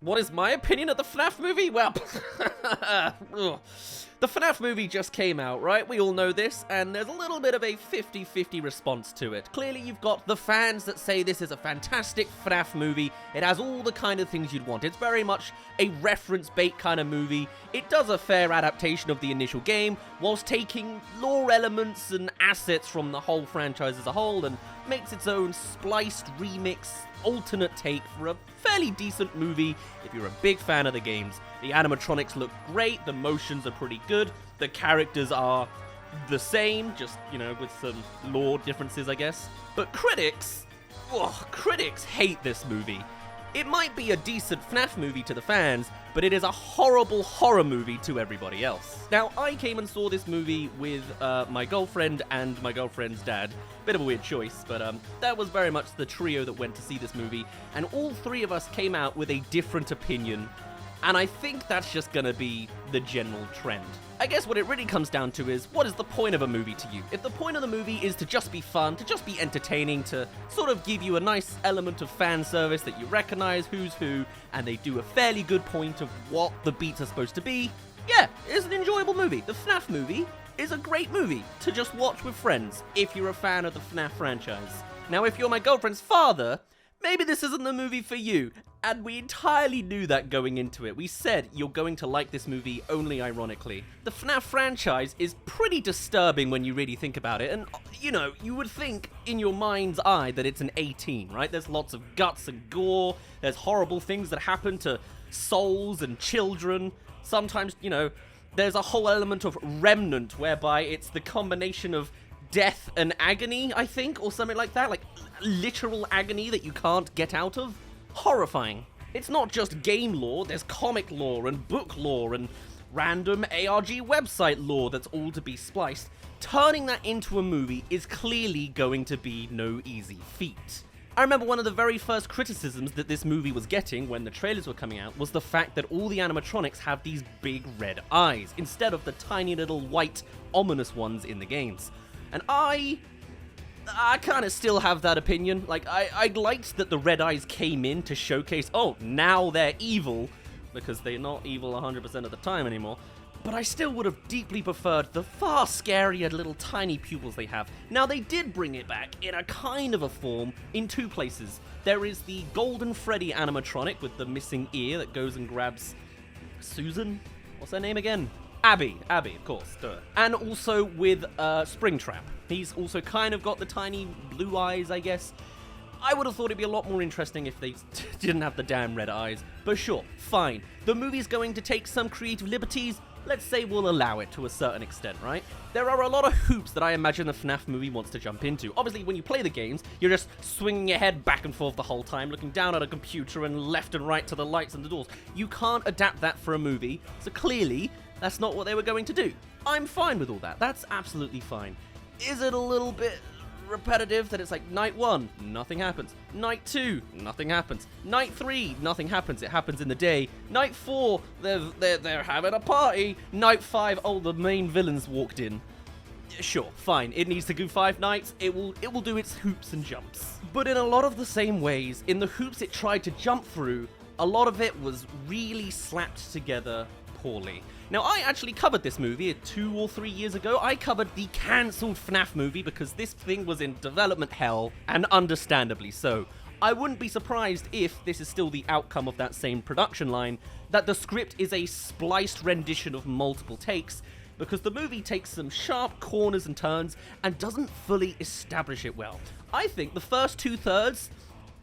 what is my opinion of the FNAF movie? Well, the FNAF movie just came out, right? We all know this, and there's a little bit of a 50-50 response to it. Clearly, you've got the fans that say this is a fantastic FNAF movie. It has all the kind of things you'd want. It's very much a reference bait kind of movie. It does a fair adaptation of the initial game, whilst taking lore elements and assets from the whole franchise as a whole, and makes its own spliced remix, alternate take for a fairly decent movie if you're a big fan of the games. The animatronics look great, the motions are pretty good, the characters are the same, just, you know, with some lore differences, I guess. But critics hate this movie. It might be a decent FNAF movie to the fans, but it is a horrible horror movie to everybody else. Now, I came and saw this movie with my girlfriend and my girlfriend's dad. Bit of a weird choice, but that was very much the trio that went to see this movie, and all three of us came out with a different opinion, and I think that's just gonna be the general trend. I guess what it really comes down to is, what is the point of a movie to you? If the point of the movie is to just be fun, to just be entertaining, to sort of give you a nice element of fan service that you recognize who's who, and they do a fairly good point of what the beats are supposed to be, yeah, it's an enjoyable movie. The FNAF movie is a great movie to just watch with friends, if you're a fan of the FNAF franchise. Now, if you're my girlfriend's father, maybe this isn't the movie for you, and we entirely knew that going into it. We said you're going to like this movie only ironically. The FNAF franchise is pretty disturbing when you really think about it, and, you know, you would think in your mind's eye that it's an 18, right? There's lots of guts and gore, there's horrible things that happen to souls and children. Sometimes, you know, there's a whole element of remnant whereby it's the combination of death and agony, I think, or something like that, like literal agony that you can't get out of. Horrifying. It's not just game lore, there's comic lore and book lore and random ARG website lore that's all to be spliced. Turning that into a movie is clearly going to be no easy feat. I remember one of the very first criticisms that this movie was getting when the trailers were coming out was the fact that all the animatronics have these big red eyes instead of the tiny little white, ominous ones in the games. And I kind of still have that opinion. Like, I liked that the red eyes came in to showcase, oh, now they're evil, because they're not evil 100% of the time anymore. But I still would have deeply preferred the far scarier little tiny pupils they have. Now, they did bring it back in a kind of a form in two places. There is the Golden Freddy animatronic with the missing ear that goes and grabs Susan? What's her name again? Abby, of course, duh. And also with Springtrap. He's also kind of got the tiny blue eyes, I guess. I would have thought it'd be a lot more interesting if they didn't have the damn red eyes. But sure, fine. The movie's going to take some creative liberties. Let's say we'll allow it to a certain extent, right? There are a lot of hoops that I imagine the FNAF movie wants to jump into. Obviously, when you play the games, you're just swinging your head back and forth the whole time, looking down at a computer and left and right to the lights and the doors. You can't adapt that for a movie, so clearly, that's not what they were going to do. I'm fine with all that. That's absolutely fine. Is it a little bit repetitive that it's like night 1, nothing happens. Night 2, nothing happens. Night 3, nothing happens. It happens in the day. Night 4, they're having a party. Night 5, oh, the main villains walked in. Sure, fine. It needs to go 5 nights. It will do its hoops and jumps. But in a lot of the same ways, in the hoops it tried to jump through, a lot of it was really slapped together poorly. Now, I actually covered this movie 2 or 3 years ago. I covered the cancelled FNAF movie because this thing was in development hell, and understandably so. I wouldn't be surprised if this is still the outcome of that same production line, that the script is a spliced rendition of multiple takes, because the movie takes some sharp corners and turns and doesn't fully establish it well. I think the first 2/3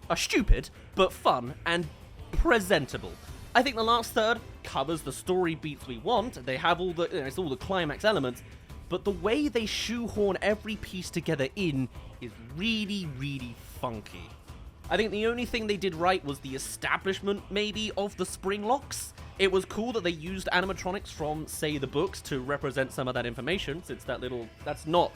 are stupid, but fun and presentable. I think the last third covers the story beats we want. They have all the, it's all the climax elements, but the way they shoehorn every piece together in is really, really funky. I think the only thing they did right was the establishment, maybe, of the springlocks. It was cool that they used animatronics from, say, the books to represent some of that information, since that's not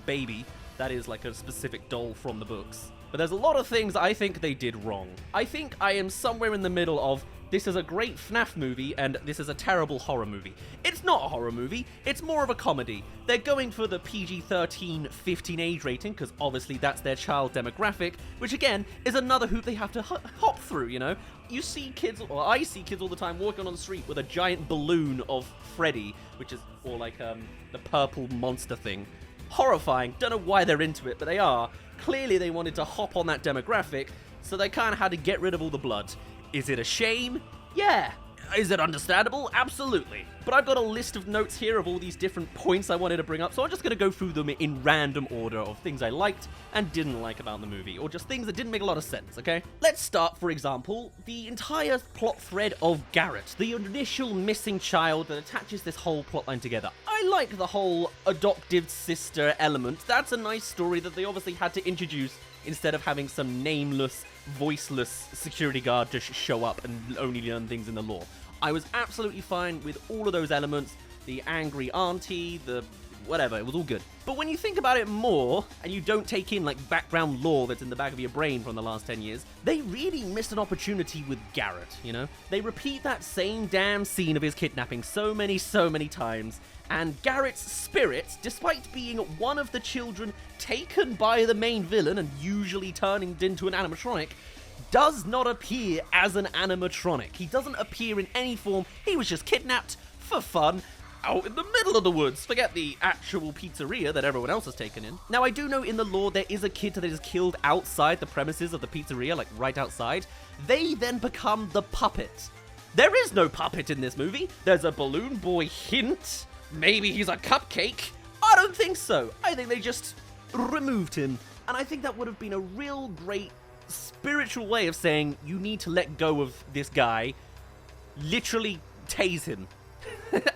Baby, that is like a specific doll from the books. But there's a lot of things I think they did wrong. I think I am somewhere in the middle of this is a great FNAF movie, and this is a terrible horror movie. It's not a horror movie, it's more of a comedy. They're going for the PG-13-15 age rating, because obviously that's their child demographic, which again, is another hoop they have to hop through, you know? You see kids, or I see kids all the time walking on the street with a giant balloon of Freddy, which is, or like, the purple monster thing. Horrifying, don't know why they're into it, but they are. Clearly they wanted to hop on that demographic, so they kind of had to get rid of all the blood. Is it a shame? Yeah. Is it understandable? Absolutely. But I've got a list of notes here of all these different points I wanted to bring up, so I'm just going to go through them in random order of things I liked and didn't like about the movie, or just things that didn't make a lot of sense, okay? Let's start, for example, the entire plot thread of Garrett, the initial missing child that attaches this whole plotline together. I like the whole adoptive sister element. That's a nice story that they obviously had to introduce instead of having some nameless, voiceless security guard just show up and only learn things in the lore. I was absolutely fine with all of those elements, the angry auntie, the whatever, it was all good. But when you think about it more, and you don't take in like background lore that's in the back of your brain from the last 10 years, they really missed an opportunity with Garrett, you know? They repeat that same damn scene of his kidnapping so many times, and Garrett's spirit, despite being one of the children taken by the main villain and usually turning into an animatronic, does not appear as an animatronic. He doesn't appear in any form. He was just kidnapped for fun out in the middle of the woods. Forget the actual pizzeria that everyone else has taken in. Now, I do know in the lore there is a kid that is killed outside the premises of the pizzeria, like right outside. They then become the puppet. There is no puppet in this movie. There's a balloon boy hint. Maybe he's a cupcake. I don't think so. I think they just removed him. And I think that would have been a real great spiritual way of saying you need to let go of this guy, literally tase him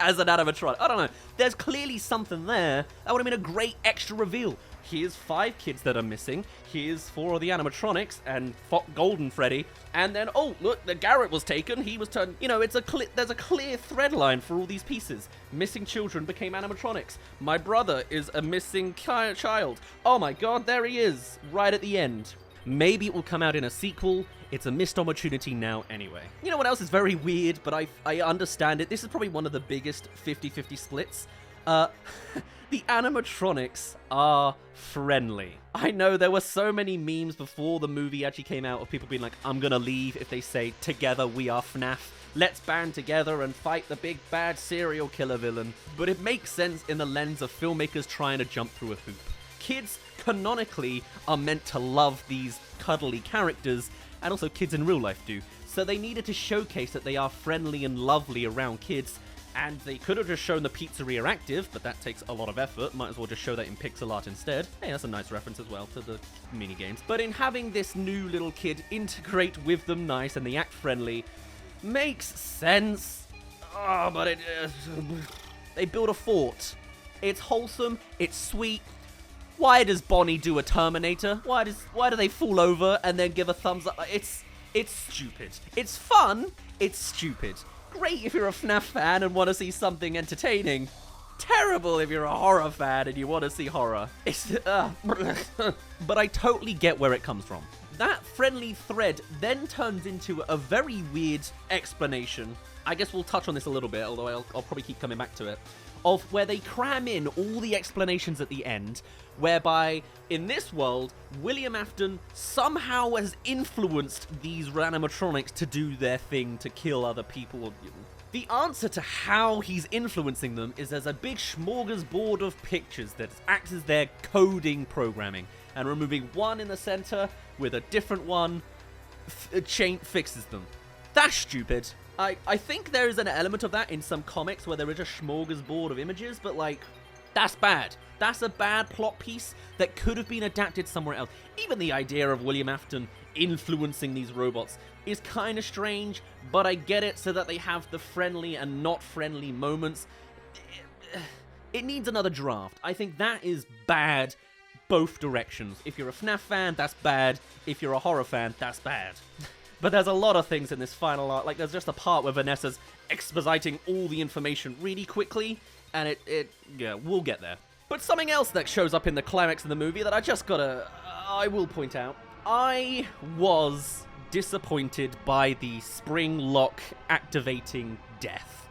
as an animatronic. I don't know. There's clearly something there. That would have been a great extra reveal. Here's 5 kids that are missing. Here's 4 of the animatronics and Golden Freddy. And then, oh, look, the Garrett was taken. He was turned. You know, there's a clear thread line for all these pieces. Missing children became animatronics. My brother is a missing child. Oh my god, there he is, right at the end. Maybe it will come out in a sequel. It's a missed opportunity now anyway. You know what else is very weird, but I understand it. This is probably one of the biggest 50-50 splits. The animatronics are friendly. I know there were so many memes before the movie actually came out of people being like, I'm gonna leave if they say, together we are FNAF. Let's band together and fight the big bad serial killer villain. But it makes sense in the lens of filmmakers trying to jump through a hoop. Kids canonically are meant to love these cuddly characters, and also kids in real life do. So they needed to showcase that they are friendly and lovely around kids, and they could have just shown the pizzeria active, but that takes a lot of effort. Might as well just show that in pixel art instead. Hey, that's a nice reference as well to the mini-games. But in having this new little kid integrate with them nice and they act friendly, makes sense. Oh, but they build a fort. It's wholesome, it's sweet. Why does Bonnie do a Terminator? Why do they fall over and then give a thumbs up? It's stupid. It's fun. It's stupid. Great if you're a FNAF fan and want to see something entertaining. Terrible if you're a horror fan and you want to see horror. But I totally get where it comes from. That friendly thread then turns into a very weird explanation. I guess we'll touch on this a little bit, although I'll probably keep coming back to it. Of where they cram in all the explanations at the end, whereby, in this world, William Afton somehow has influenced these animatronics to do their thing, to kill other people. The answer to how he's influencing them is there's a big smorgasbord of pictures that acts as their coding programming, and removing one in the center with a different one fixes them. That's stupid. I think there is an element of that in some comics where there is a smorgasbord of images, but like, that's bad. That's a bad plot piece that could have been adapted somewhere else. Even the idea of William Afton influencing these robots is kind of strange, but I get it so that they have the friendly and not friendly moments. It needs another draft. I think that is bad both directions. If you're a FNAF fan, that's bad. If you're a horror fan, that's bad. But there's a lot of things in this final art. Like, there's just a part where Vanessa's expositing all the information really quickly, and yeah, we'll get there. But something else that shows up in the climax of the movie that I will point out. I was disappointed by the springlock activating death.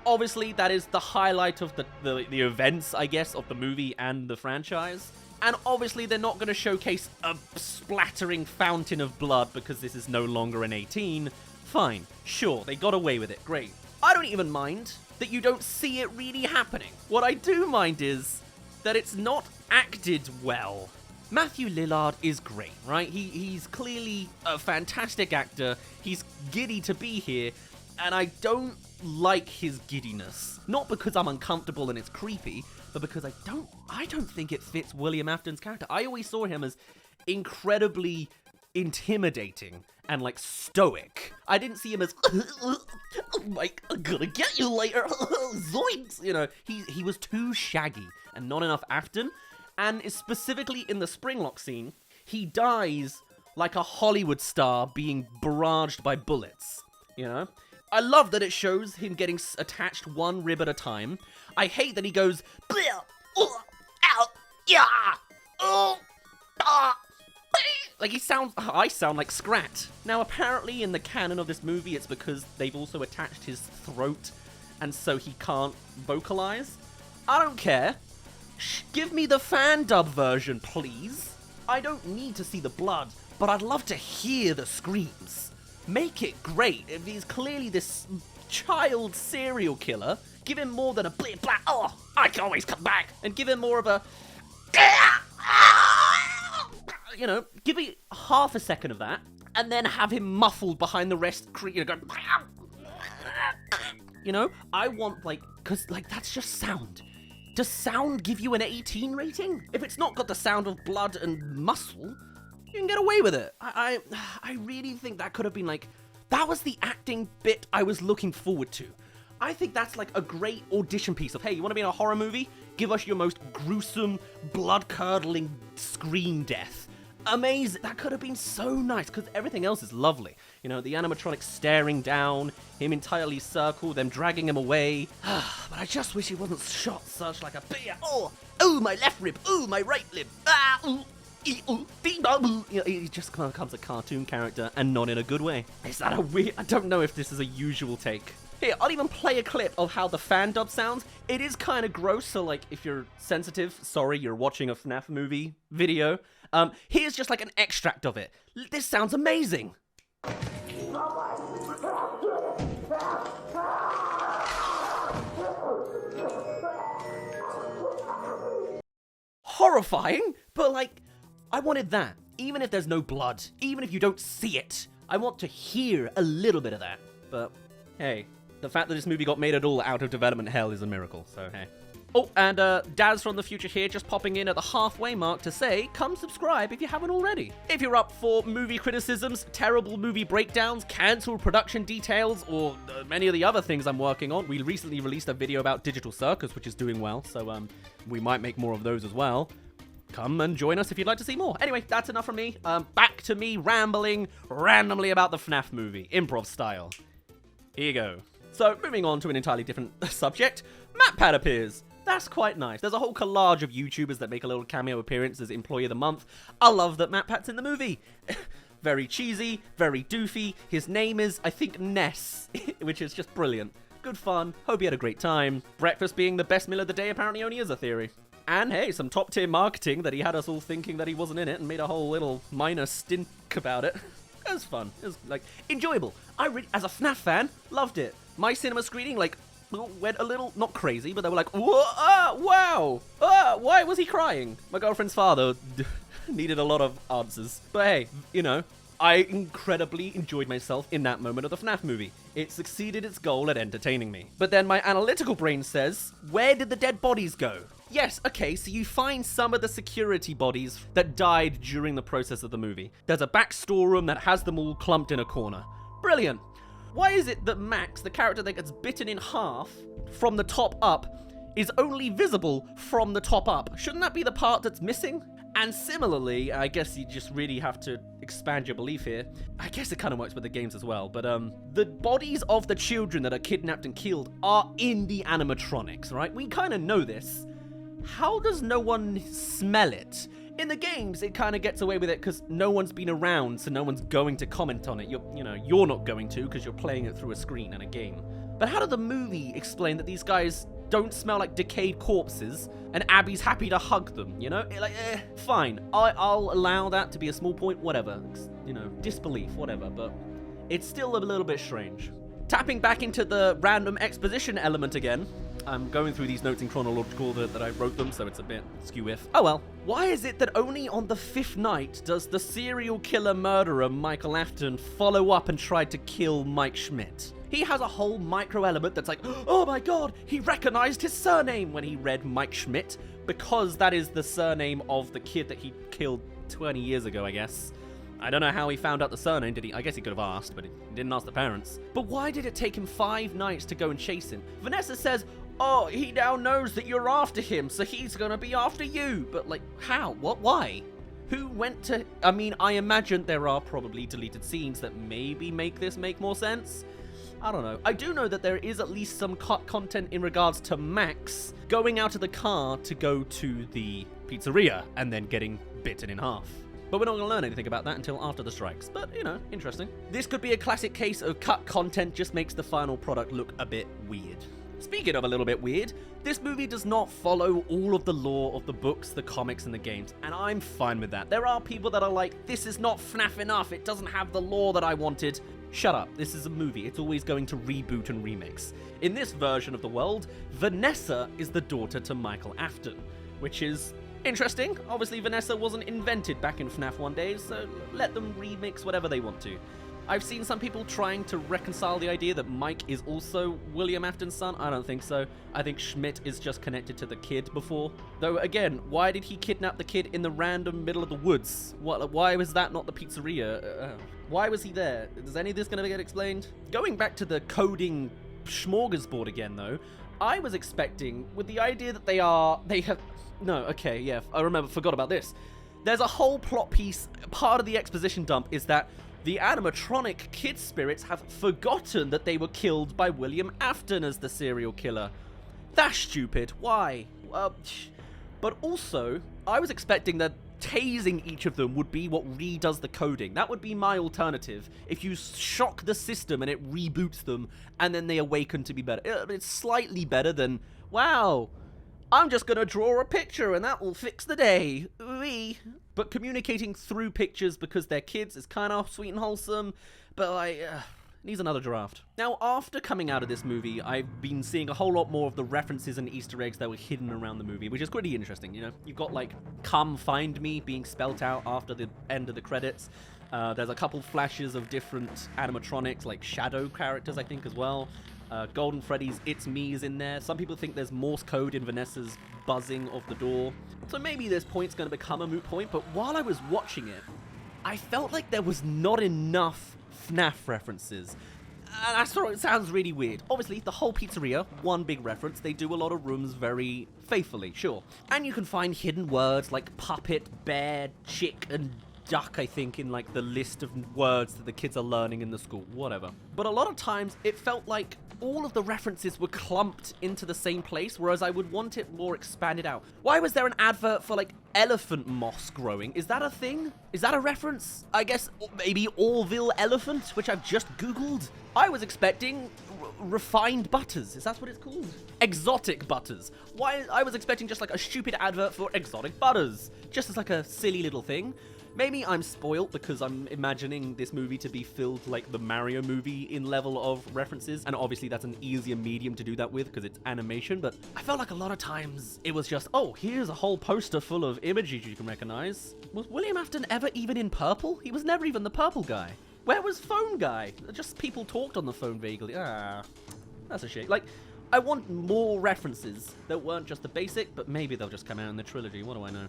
Obviously, that is the highlight of the events, I guess, of the movie and the franchise. And obviously, they're not going to showcase a splattering fountain of blood because this is no longer an 18. Fine, sure, they got away with it, great. I don't even mind that you don't see it really happening. What I do mind is that it's not acted well. Matthew Lillard is great, right? He's clearly a fantastic actor. He's giddy to be here, and I don't like his giddiness. Not because I'm uncomfortable and it's creepy, but because I don't think it fits William Afton's character. I always saw him as incredibly intimidating and like stoic. I didn't see him as like, I'm gonna get you later. Zoinks! You know, he was too shaggy and not enough Afton. And specifically in the springlock scene, he dies like a Hollywood star being barraged by bullets, you know? I love that it shows him getting attached one rib at a time. I hate that he goes, out, yeah, like I sound like Scrat. Now apparently in the canon of this movie, it's because they've also attached his throat, and so he can't vocalize. I don't care. Give me the fan dub version, please. I don't need to see the blood, but I'd love to hear the screams. Make it great. If he's clearly this child serial killer, give him more than a blah blah, oh, I can always come back, and give him more of a, you know, give me half a second of that, and then have him muffled behind the rest, you know, going, you know, I want, like, because, like, that's just sound. Does sound give you an 18 rating? If it's not got the sound of blood and muscle, you can get away with it. I really think that could have been like, that was the acting bit I was looking forward to. I think that's like a great audition piece of, hey, you want to be in a horror movie? Give us your most gruesome, blood-curdling screen death. Amazing. That could have been so nice, because everything else is lovely. You know, the animatronics staring down, him entirely circled, them dragging him away. But I just wish he wasn't shot such like a bear. Oh, my left rib. Oh, my right rib. You know, he just kind of becomes a cartoon character, and not in a good way. Is that a weird... I don't know if this is a usual take. Here, I'll even play a clip of how the fan dub sounds. It is kind of gross, so like, if you're sensitive, sorry, you're watching a FNAF movie video. Here's just like an extract of it. This sounds amazing. Horrifying, but like, I wanted that. Even if there's no blood, even if you don't see it, I want to hear a little bit of that. But hey, the fact that this movie got made at all out of development hell is a miracle, so hey. Oh, and Daz from the future here, just popping in at the halfway mark to say, come subscribe if you haven't already. If you're up for movie criticisms, terrible movie breakdowns, cancelled production details, or many of the other things I'm working on, we recently released a video about Digital Circus, which is doing well, so we might make more of those as well. Come and join us if you'd like to see more. Anyway, that's enough from me. Back to me rambling randomly about the FNAF movie, improv style. Here you go. So, moving on to an entirely different subject, MatPat appears. That's quite nice. There's a whole collage of YouTubers that make a little cameo appearance as Employee of the Month. I love that MatPat's in the movie. Very cheesy, very doofy. His name is, I think, Ness, which is just brilliant. Good fun. Hope you had a great time. Breakfast being the best meal of the day apparently only is a theory. And hey, some top-tier marketing that he had us all thinking that he wasn't in it and made a whole little minor stink about it. It was fun. It was, like, enjoyable. I really, as a FNAF fan, loved it. My cinema screening, like, went a little, not crazy, but they were like, wow, why was he crying? My girlfriend's father needed a lot of answers. But hey, you know, I incredibly enjoyed myself in that moment of the FNAF movie. It succeeded its goal at entertaining me. But then my analytical brain says, where did the dead bodies go? Yes, okay, so you find some of the security bodies that died during the process of the movie. There's a back storeroom that has them all clumped in a corner. Brilliant. Why is it that Max, the character that gets bitten in half from the top up, is only visible from the top up? Shouldn't that be the part that's missing? And similarly, I guess you just really have to expand your belief here. I guess it kind of works with the games as well, but the bodies of the children that are kidnapped and killed are in the animatronics, right? We kind of know this. How does no one smell it? In the games, it kind of gets away with it because no one's been around, so no one's going to comment on it. You're not going to because you're playing it through a screen in a game. But how did the movie explain that these guys don't smell like decayed corpses and Abby's happy to hug them, fine. I'll allow that to be a small point, whatever. Disbelief, whatever, but it's still a little bit strange. Tapping back into the random exposition element again. I'm going through these notes in chronological order that I wrote them, so it's a bit skew-if. Oh well. Why is it that only on the 5th night does the serial killer murderer Michael Afton follow up and try to kill Mike Schmidt? He has a whole micro element that's like, oh my god, he recognized his surname when he read Mike Schmidt, because that is the surname of the kid that he killed 20 years ago, I guess. I don't know how he found out the surname, did he? I guess he could have asked, but he didn't ask the parents. But why did it take him 5 nights to go and chase him? Vanessa says, oh, he now knows that you're after him, so he's gonna be after you. But, how? What? Why? Who went to... I imagine there are probably deleted scenes that maybe make this make more sense. I don't know. I do know that there is at least some content in regards to Max going out of the car to go to the pizzeria and then getting bitten in half. But we're not going to learn anything about that until after the strikes. But, interesting. This could be a classic case of cut content just makes the final product look a bit weird. Speaking of a little bit weird, this movie does not follow all of the lore of the books, the comics, and the games, and I'm fine with that. There are people that are like, this is not FNAF enough, it doesn't have the lore that I wanted. Shut up, this is a movie, it's always going to reboot and remix. In this version of the world, Vanessa is the daughter to Michael Afton, which is interesting. Obviously, Vanessa wasn't invented back in FNAF 1 days, so let them remix whatever they want to. I've seen some people trying to reconcile the idea that Mike is also William Afton's son. I don't think so. I think Schmidt is just connected to the kid before. Though, again, why did he kidnap the kid in the random middle of the woods? Why was that not the pizzeria? Why was he there? Is any of this going to get explained? Going back to the coding smorgasbord again, though, I was expecting, with the idea that forgot about this. There's a whole plot piece, part of the exposition dump is that the animatronic kid spirits have forgotten that they were killed by William Afton as the serial killer. That's stupid. Why? But also, I was expecting that tasing each of them would be what redoes the coding. That would be my alternative. If you shock the system and it reboots them, and then they awaken to be better. It's slightly better than, wow, I'm just gonna draw a picture and that will fix the day. Ooh-wee. But communicating through pictures because they're kids is kind of sweet and wholesome, but needs another draft. Now, after coming out of this movie, I've been seeing a whole lot more of the references and Easter eggs that were hidden around the movie, which is pretty interesting, You've got, come find me being spelt out after the end of the credits. There's a couple flashes of different animatronics, like shadow characters, I think, as well. Golden Freddy's It's Me is in there. Some people think there's Morse code in Vanessa's buzzing of the door. So maybe this point's going to become a moot point, but while I was watching it, I felt like there was not enough FNAF references. And I saw it sounds really weird. Obviously, the whole pizzeria, one big reference. They do a lot of rooms very faithfully, sure. And you can find hidden words like puppet, bear, chick, and duck, I think, in the list of words that the kids are learning in the school, whatever. But a lot of times it felt like all of the references were clumped into the same place, whereas I would want it more expanded out. Why was there an advert for elephant moss growing? Is that a thing? Is that a reference? I guess maybe Orville elephant, which I've just Googled. I was expecting refined butters. Is that what it's called? Exotic butters. Why? I was expecting just a stupid advert for exotic butters, just as a silly little thing. Maybe I'm spoiled because I'm imagining this movie to be filled like the Mario movie in level of references, and obviously that's an easier medium to do that with because it's animation, but I felt like a lot of times it was just, oh, here's a whole poster full of images you can recognize. Was William Afton ever even in purple? He was never even the purple guy. Where was Phone Guy? Just people talked on the phone vaguely. That's a shame. I want more references that weren't just the basic, but maybe they'll just come out in the trilogy. What do I know?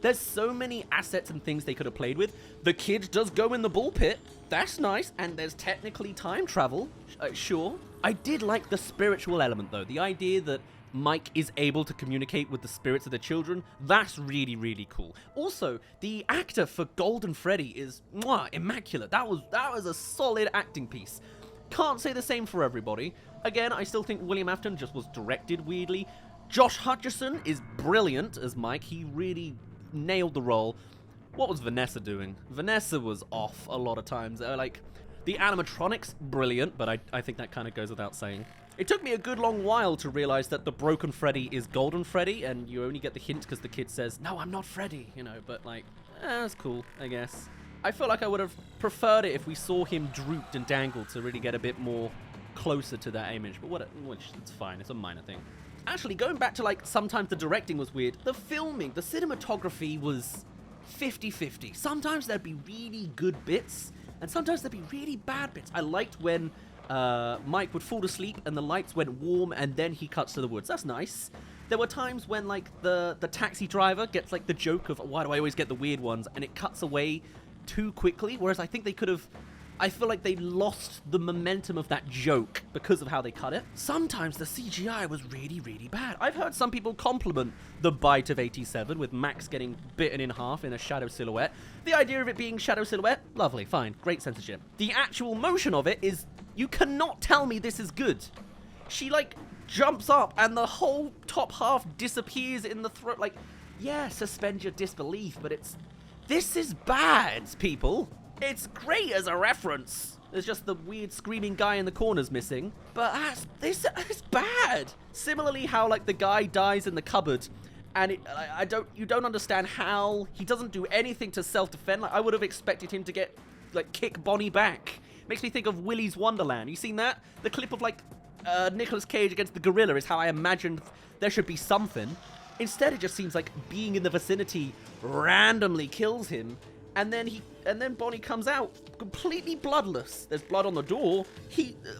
There's so many assets and things they could have played with. The kid does go in the ball pit. That's nice. And there's technically time travel. Sure. I did like the spiritual element, though. The idea that Mike is able to communicate with the spirits of the children. That's really, really cool. Also, the actor for Golden Freddy is immaculate. That was a solid acting piece. Can't say the same for everybody. Again, I still think William Afton just was directed weirdly. Josh Hutcherson is brilliant as Mike. He really nailed the role. What was Vanessa doing? Vanessa was off a lot of times. Like, the animatronics, brilliant, but I think that kind of goes without saying. It took me a good long while to realize that the broken Freddy is Golden Freddy, and you only get the hint because the kid says, "No, I'm not Freddy," you know, but like, that's cool, I guess. I feel like I would have preferred it if we saw him drooped and dangled to really get a bit more closer to that image, but which it's fine, it's a minor thing. Actually, going back to like, sometimes the directing was weird, the filming, the cinematography was 50-50. Sometimes there'd be really good bits, and sometimes there'd be really bad bits. I liked when Mike would fall asleep and the lights went warm and then he cuts to the woods. That's nice. There were times when like the taxi driver gets like the joke of, why do I always get the weird ones, and it cuts away too quickly, whereas I think they could have, I feel like they lost the momentum of that joke because of how they cut it. Sometimes the CGI was really, really bad. I've heard some people compliment the bite of 87 with Max getting bitten in half in a shadow silhouette. The idea of it being shadow silhouette, lovely, fine, great censorship. The actual motion of it is, you cannot tell me this is good. She like jumps up and the whole top half disappears in the throat. Like, yeah, suspend your disbelief, but this is bad, people. It's great as a reference. There's just the weird screaming guy in the corner's missing, but this is bad. Similarly, how like the guy dies in the cupboard, and you don't understand how he doesn't do anything to self-defend. Like, I would have expected him to get like kick Bonnie back. Makes me think of Willy's Wonderland. You seen that? The clip of like Nicolas Cage against the gorilla is how I imagined there should be something. Instead, it just seems like being in the vicinity randomly kills him, and then Bonnie comes out completely bloodless. There's blood on the door.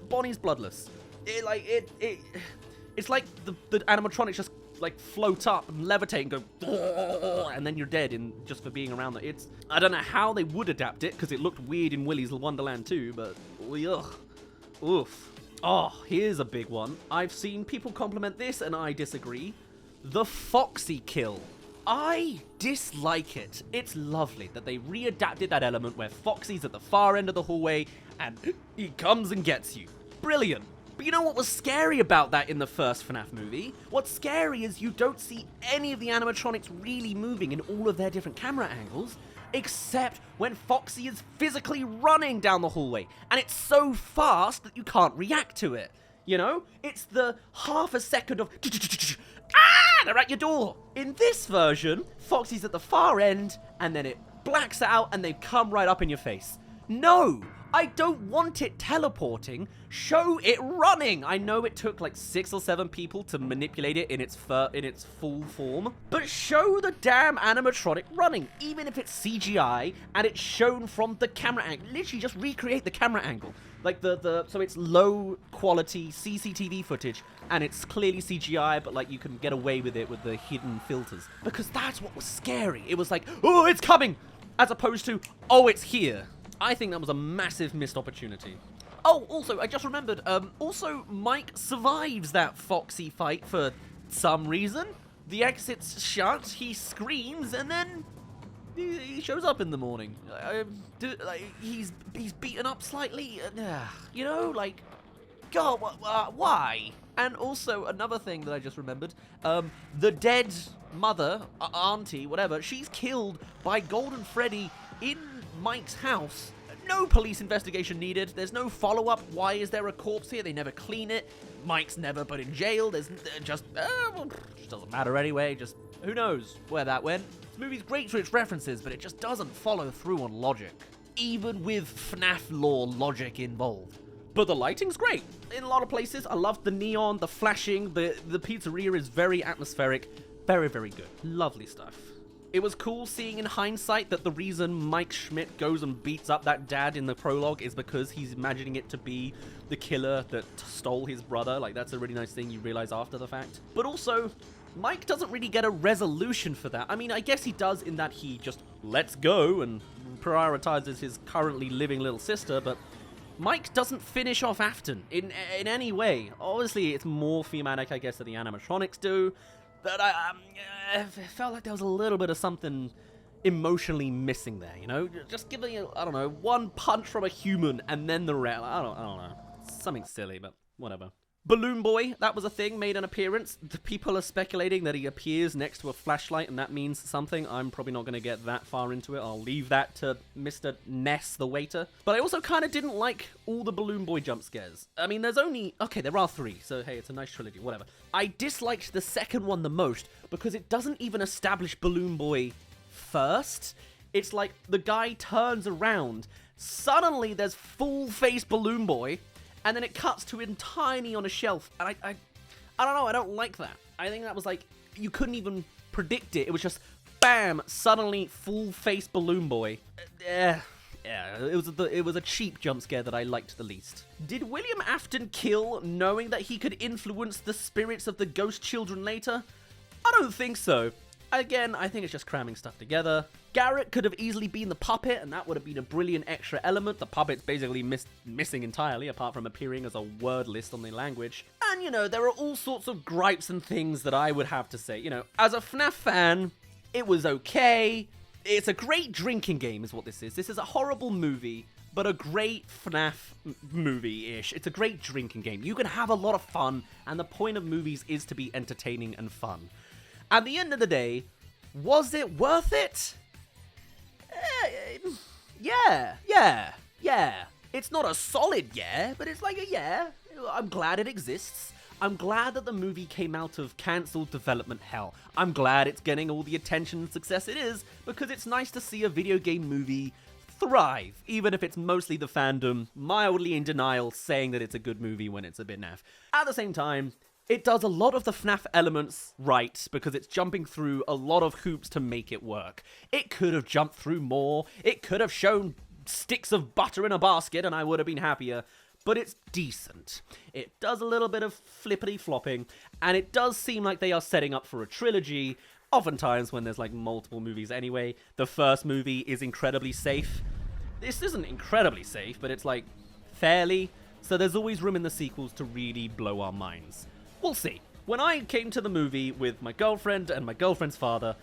Bonnie's bloodless. It's like the animatronics just like float up and levitate and go, and then you're dead just for being around it. I don't know how they would adapt it because it looked weird in Willy's Wonderland too, but ugh, oof. Oh, here's a big one. I've seen people compliment this and I disagree. The Foxy kill. I dislike it. It's lovely that they readapted that element where Foxy's at the far end of the hallway and he comes and gets you. Brilliant. But you know what was scary about that in the first FNAF movie? What's scary is you don't see any of the animatronics really moving in all of their different camera angles, except when Foxy is physically running down the hallway, and it's so fast that you can't react to it. You know? It's the half a second of they're at your door. In this version, Foxy's at the far end, and then it blacks out, and they come right up in your face. No! I don't want it teleporting. Show it running. I know it took like 6 or 7 people to manipulate it in its full form, but show the damn animatronic running, even if it's CGI and it's shown from the camera angle. Literally just recreate the camera angle. Like so it's low quality CCTV footage and it's clearly CGI, but like you can get away with it with the hidden filters. Because that's what was scary. It was like, oh, it's coming, as opposed to, oh, it's here. I think that was a massive missed opportunity. Oh, also, I just remembered, also, Mike survives that Foxy fight for some reason. The exit's shut, he screams, and then he shows up in the morning. He's beaten up slightly, you know, like, God, why? And also, another thing that I just remembered, the dead mother, auntie, whatever, she's killed by Golden Freddy in Mike's house. No police investigation needed. There's no follow-up. Why is there a corpse here? They never clean it. Mike's never put in jail. There's just doesn't matter anyway. Just who knows where that went. This movie's great for its references, but it just doesn't follow through on logic, even with FNAF lore logic involved. But the lighting's great. In a lot of places, I love the neon, the flashing. The pizzeria is very atmospheric. Very, very good. Lovely stuff. It was cool seeing in hindsight that the reason Mike Schmidt goes and beats up that dad in the prologue is because he's imagining it to be the killer that stole his brother. Like, that's a really nice thing you realize after the fact. But also, Mike doesn't really get a resolution for that. I mean, I guess he does in that he just lets go and prioritizes his currently living little sister, but Mike doesn't finish off Afton in any way. Obviously, it's more thematic, I guess, than the animatronics do. But I felt like there was a little bit of something emotionally missing there, you know? Just giving, I don't know, one punch from a human and then the rest. I don't know. Something silly, but whatever. Balloon Boy, that was a thing, made an appearance. The people are speculating that he appears next to a flashlight and that means something. I'm probably not going to get that far into it. I'll leave that to Mr. Ness, the waiter. But I also kind of didn't like all the Balloon Boy jump scares. I mean, there's only... Okay, there are 3, so hey, it's a nice trilogy, whatever. I disliked the second one the most because it doesn't even establish Balloon Boy first. It's like the guy turns around, suddenly there's full-face Balloon Boy, and then it cuts to him tiny on a shelf. And I don't know, I don't like that. I think that was like, you couldn't even predict it. It was just, bam, suddenly full-face Balloon Boy. Yeah, it was a cheap jump scare that I liked the least. Did William Afton kill knowing that he could influence the spirits of the ghost children later? I don't think so. Again, I think it's just cramming stuff together. Garrett could have easily been the puppet, and that would have been a brilliant extra element. The puppet's basically missing entirely, apart from appearing as a word list on the language. And, you know, there are all sorts of gripes and things that I would have to say. You know, as a FNAF fan, it was okay. It's a great drinking game is what this is. This is a horrible movie, but a great FNAF movie-ish. It's a great drinking game. You can have a lot of fun, and the point of movies is to be entertaining and fun. At the end of the day, was it worth it? Yeah. It's not a solid yeah, but it's like a yeah. I'm glad it exists. I'm glad that the movie came out of cancelled development hell. I'm glad it's getting all the attention and success it is, because it's nice to see a video game movie thrive, even if it's mostly the fandom mildly in denial saying that it's a good movie when it's a bit naff. At the same time, it does a lot of the FNAF elements right, because it's jumping through a lot of hoops to make it work. It could have jumped through more, it could have shown sticks of butter in a basket and I would have been happier, but it's decent. It does a little bit of flippity-flopping, and it does seem like they are setting up for a trilogy. Oftentimes when there's like multiple movies anyway, the first movie is incredibly safe. This isn't incredibly safe, but it's like fairly, so there's always room in the sequels to really blow our minds. We'll see. When I came to the movie with my girlfriend and my girlfriend's father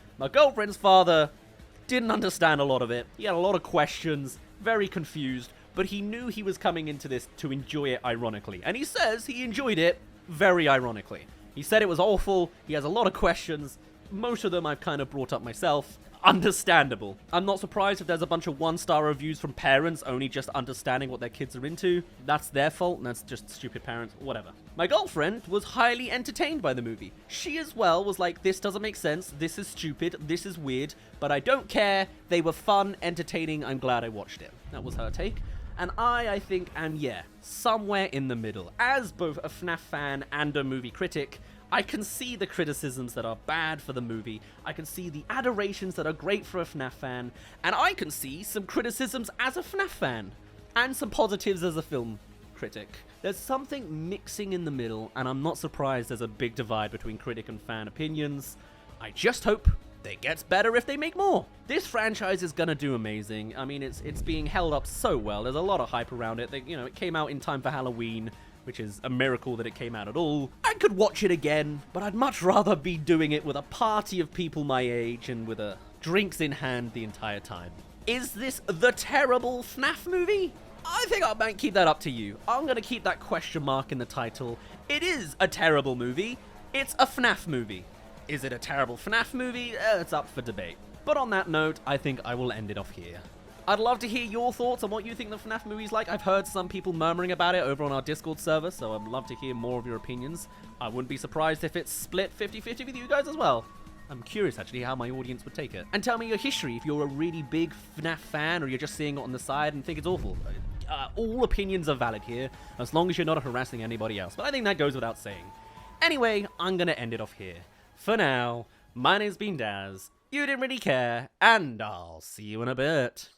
didn't understand a lot of it. He had a lot of questions, very confused, but he knew he was coming into this to enjoy it ironically. And he says he enjoyed it very ironically. He said it was awful, he has a lot of questions, most of them I've kind of brought up myself. Understandable. I'm not surprised if there's a bunch of 1-star reviews from parents only just understanding what their kids are into. That's their fault, and that's just stupid parents, whatever. My girlfriend was highly entertained by the movie. She as well was like, this doesn't make sense, this is stupid, this is weird, but I don't care, they were fun, entertaining, I'm glad I watched it. That was her take. And I think, am somewhere in the middle. As both a FNAF fan and a movie critic, I can see the criticisms that are bad for the movie, I can see the adorations that are great for a FNAF fan, and I can see some criticisms as a FNAF fan, and some positives as a film critic. There's something mixing in the middle, and I'm not surprised there's a big divide between critic and fan opinions. I just hope it gets better if they make more. This franchise is gonna do amazing. I mean, it's being held up so well. There's a lot of hype around it. It came out in time for Halloween, which is a miracle that it came out at all. I could watch it again, but I'd much rather be doing it with a party of people my age and with drinks in hand the entire time. Is this the terrible FNAF movie? I think I might keep that up to you. I'm gonna keep that question mark in the title. It is a terrible movie. It's a FNAF movie. Is it a terrible FNAF movie? It's up for debate. But on that note, I think I will end it off here. I'd love to hear your thoughts on what you think the FNAF movie's like. I've heard some people murmuring about it over on our Discord server, so I'd love to hear more of your opinions. I wouldn't be surprised if it's split 50-50 with you guys as well. I'm curious, actually, how my audience would take it. And tell me your history, if you're a really big FNAF fan or you're just seeing it on the side and think it's awful. All opinions are valid here, as long as you're not harassing anybody else. But I think that goes without saying. Anyway, I'm gonna end it off here. For now, my name's been Daz, you didn't really care, and I'll see you in a bit.